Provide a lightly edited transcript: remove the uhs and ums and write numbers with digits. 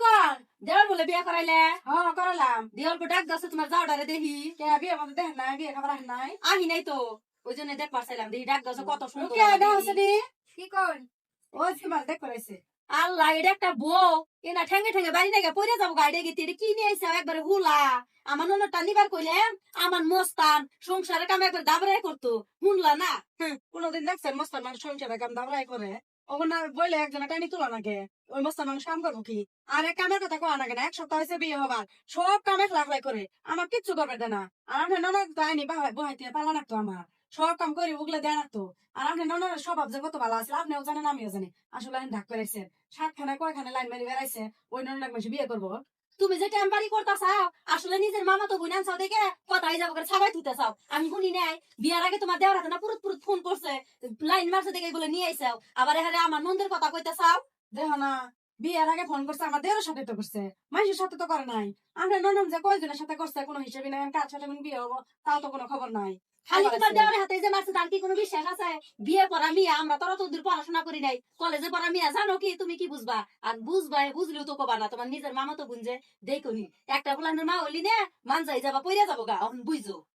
কর দেওয়ার বলে বিয়ে করাইলে হ্যাঁ করলাম দেওয়ার পর ডাক দাসে তোমার যাওয়াটারে দেখি কে বিয়ে মতো দেখেন নাই বিয়ে খাবার আহেন নাই আহি নাই তো ওই জন্য দেখ পারছিলাম দেখি ডাক দাসে কত সুন্দর কে আমার দেওয়া দেখি। আছে নি কি কর ও সিমাল দেখ করেছে আল্লাহ এটা একটা বউ এনা ঠেঙ্গে ঠেঙ্গে বাড়ি থেকে পড়ে যাবো গাড়ি গেতে এটা কি নিয়ে আইসা একবারে হুলা আমার ননদটা নিবার কইলেন আমার মস্তান সংসারের কাম একবার দাবরাই করতো শুনলা না কোনদিন দেখছেন মস্তান মানুষ সংসারে কাম দাবরাই করে ওগুলো না বললে একজনে টানি তোলা নাকি ওই মস্তান মানুষ কাম করবো কি আর এক কামের কথা কোয়া নাকি না এক সপ্তাহ হয়েছে বিয়ে হবার সব কামে লাখলাই করে আমার কিচ্ছু করবে দেয় না আর আপনি ননদ তো আইনি বহাইতে পালা নাকতো আমার সব কাম করি ওগুলো দেয় নাকতো আর আপনি ননদের স্বভাব যে কত ভালো আছে আপনিও জানেন আমিও জানি আসলে আমি ঢাক করেছেন সাতখানে কয়খানে লাইন মারি বেড়াইছে ওই ননদ মানুষ বিয়ে করবো তুমি যে টেম্পারি করতে চাও আসলে নিজের মামা তো বুঝান চাও দেখে কথাই যাবো করে সবাই তুইতে চাও আমি শুনি নাই বিয়ার আগে তোমার দেওয়ার হাতে না পুরুত পুরুত ফোন করছে লাইন মারছে দেখে বলে নিয়ে আইসাও আবার এখানে আমার নন্দের কথা কইতে চাও দেখো না বিয়ের আগে ফোন করছে আমার দেওয়ার সাথে তো করছে মানুষের সাথে তো করে নাই আমরা ননদ যে কয়জনের সাথে করছে কোনো হিসেবে নাই কার সাথে কোন বিয়ে হবো তাও তো কোনো খবর নাই খালি তোমার দেওয়ার হাতে যে মারছে তার কি কোনো বিশ্বাস আছে বিয়ে করা মিয়া আমরা তোরা তো দূর পড়াশোনা করি নাই কলেজে পড়া মিয়া জানো কি তুমি কি বুঝবা আর বুঝবা বুঝলেও তো কবা না তোমার নিজের মামা তো বুঝে দেখুনি একটা বুলানের মা হইলি না মান যাই যাবা পইরা যাবো গা এখন বুঝছো